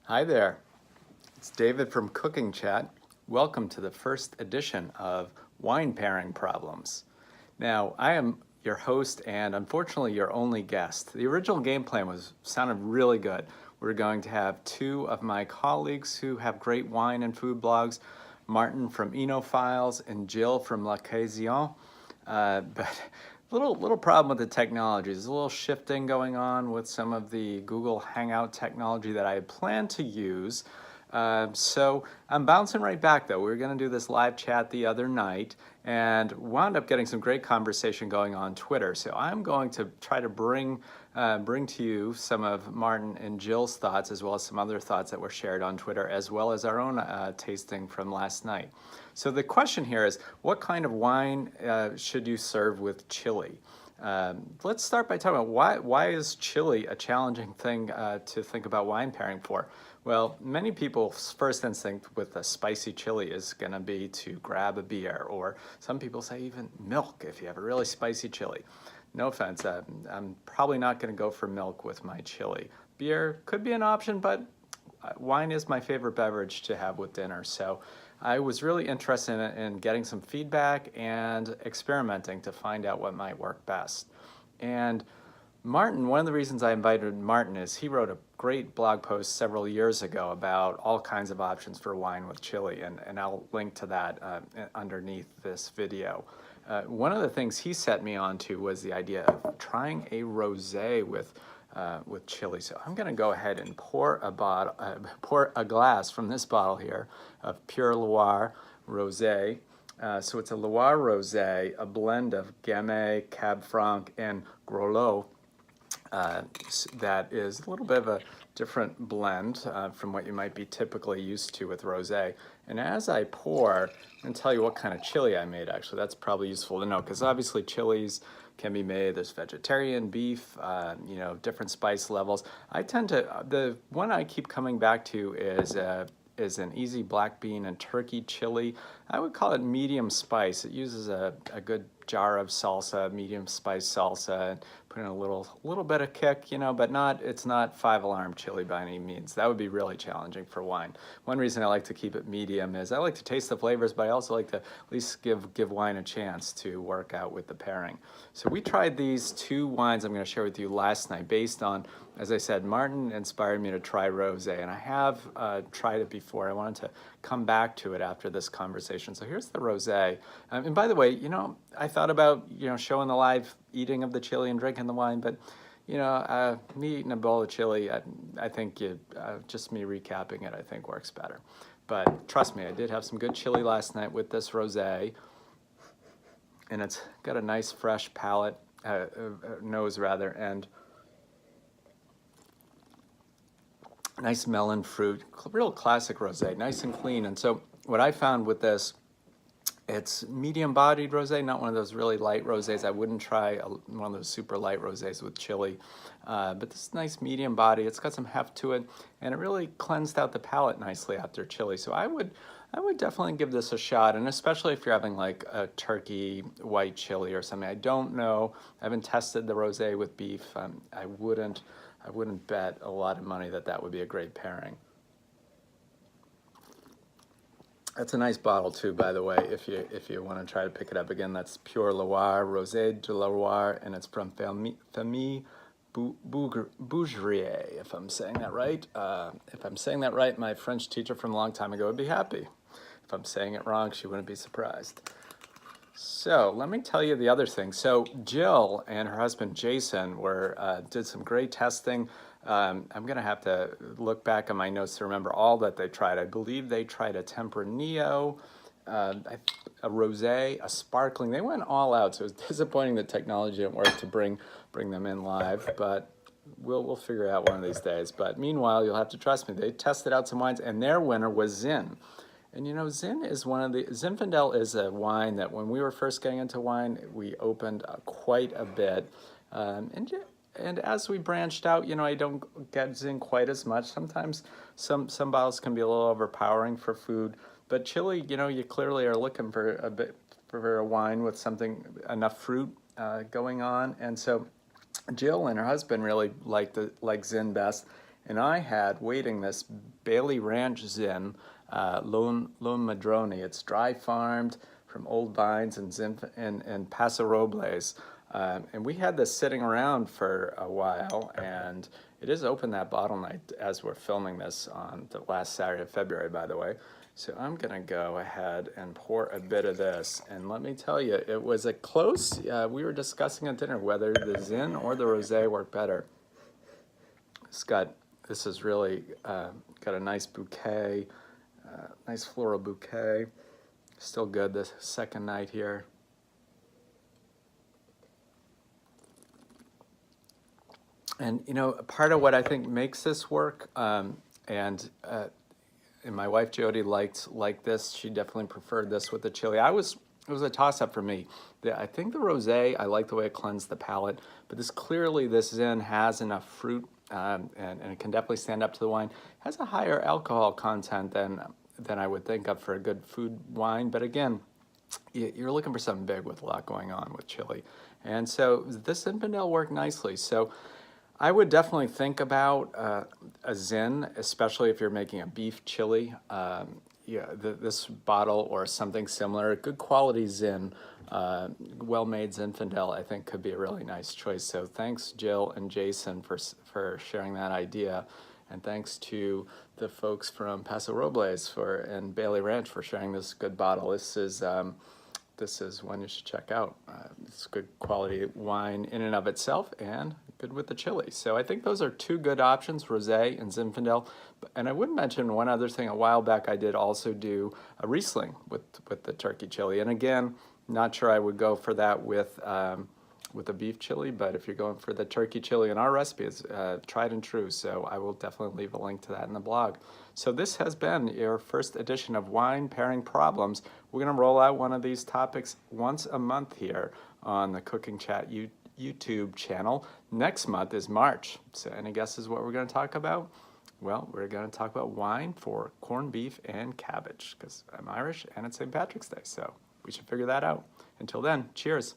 Hi there, it's David from Cooking Chat. Welcome to the first edition of Wine Pairing Problems. Now, I am your host and unfortunately your only guest. The original game plan sounded really good. We're going to have two of my colleagues who have great wine and food blogs, Martin from Enophiles and Jill from L'Occasion. But little problem with the technology. There's a little shifting going on with some of the Google Hangout technology that I had planned to use. So I'm bouncing right back though. We were going to do this live chat the other night and wound up getting some great conversation going on Twitter. So I'm going to try to bring to you some of Martin and Jill's thoughts, as well as some other thoughts that were shared on Twitter, as well as our own tasting from last night. So the question here is, what kind of wine should you serve with chili? Let's start by talking about why is chili a challenging thing to think about wine pairing for? Well, many people's first instinct with a spicy chili is going to be to grab a beer, or some people say even milk if you have a really spicy chili. No offense, I'm probably not going to go for milk with my chili. Beer could be an option, but wine is my favorite beverage to have with dinner. So I was really interested in getting some feedback and experimenting to find out what might work best. And Martin, one of the reasons I invited Martin is he wrote a great blog post several years ago about all kinds of options for wine with chili, and I'll link to that underneath this video. One of the things he set me onto was the idea of trying a rosé with chili. So I'm going to go ahead and pour a glass from this bottle here of Pure Loire Rosé. So it's a Loire Rosé, a blend of Gamay, Cab Franc, and Grolot. That is a little bit of a different blend from what you might be typically used to with rosé. And as I pour, I'm going to tell you what kind of chili I made, actually. That's probably useful to know, because obviously chilies can be made. There's vegetarian, beef, different spice levels. The one I keep coming back to is an easy black bean and turkey chili. I would call it medium spice. It uses a good jar of salsa, medium spice salsa, and put in a little bit of kick, but it's not 5-alarm chili by any means. That would be really challenging for wine. One reason I like to keep it medium is I like to taste the flavors, but I also like to at least give wine a chance to work out with the pairing. So we tried these two wines I'm going to share with you last night based on, as I said, Martin inspired me to try rosé, and I have tried it before. I wanted to come back to it after this conversation. So here's the rosé. And by the way, I thought about, showing the live eating of the chili and drinking the wine, but, me eating a bowl of chili, I think just me recapping it, I think works better. But trust me, I did have some good chili last night with this rosé, and it's got a nice fresh palate, nose rather, and nice melon fruit, real classic rosé, nice and clean. And so what I found with this, it's medium-bodied rosé, not one of those really light rosés. I wouldn't try one of those super light rosés with chili, but this nice medium body. It's got some heft to it, and it really cleansed out the palate nicely after chili. So I would definitely give this a shot, and especially if you're having like a turkey white chili or something. I don't know. I haven't tested the rosé with beef. I wouldn't bet a lot of money that would be a great pairing. That's a nice bottle too, by the way, if you want to try to pick it up again. That's Pure Loire, Rosé de Loire, and it's from Famille Bougerier, if I'm saying that right. If I'm saying that right, my French teacher from a long time ago would be happy. If I'm saying it wrong, she wouldn't be surprised. So let me tell you the other thing. So Jill and her husband Jason did some great testing. I'm going to have to look back on my notes to remember all that they tried. I believe they tried a Tempranillo, a rosé, a sparkling. They went all out, so it was disappointing that technology didn't work to bring them in live, but we'll figure it out one of these days. But meanwhile, you'll have to trust me. They tested out some wines, and their winner was Zin. And Zinfandel is a wine that when we were first getting into wine, we opened quite a bit. And as we branched out, I don't get Zin quite as much. Sometimes some bottles can be a little overpowering for food. But chili, you clearly are looking for a wine with enough fruit going on. And so Jill and her husband really like Zin best. And I had waiting this Bailey Ranch Zin Lone Madrone. It's dry farmed from Old Vines and Paso Robles. And we had this sitting around for a while, and it is open that bottle night as we're filming this on the last Saturday of February, by the way. So I'm gonna go ahead and pour a bit of this, and let me tell you, it was a close, we were discussing at dinner whether the Zin or the Rosé worked better. This is really got a nice bouquet, nice floral bouquet. Still good this second night here. And you know, part of what I think makes this work, and my wife Jody liked this. She definitely preferred this with the chili. It was a toss-up for me. I think the rosé, I like the way it cleansed the palate, but this Zin has enough fruit, and it can definitely stand up to the wine. It has a higher alcohol content than I would think of for a good food wine, but again, you're looking for something big with a lot going on with chili. And so this Zinfandel worked nicely. So I would definitely think about a Zin, especially if you're making a beef chili. This bottle or something similar, a good quality Zin, well-made Zinfandel, I think could be a really nice choice. So thanks Jill and Jason for sharing that idea. And thanks to the folks from Paso Robles and Bailey Ranch for sharing this good bottle. This is one you should check out. It's good quality wine in and of itself and good with the chili. So I think those are two good options, Rosé and Zinfandel. And I would mention one other thing. A while back I did also do a Riesling with the turkey chili. And again, not sure I would go for that with a beef chili, but if you're going for the turkey chili in our recipe, it's tried and true. So I will definitely leave a link to that in the blog. So this has been your first edition of Wine Pairing Problems. We're gonna roll out one of these topics once a month here on the Cooking Chat YouTube channel. Next month is March. So any guesses what we're gonna talk about? Well, we're gonna talk about wine for corned beef and cabbage, because I'm Irish and it's St. Patrick's Day, so we should figure that out. Until then, cheers.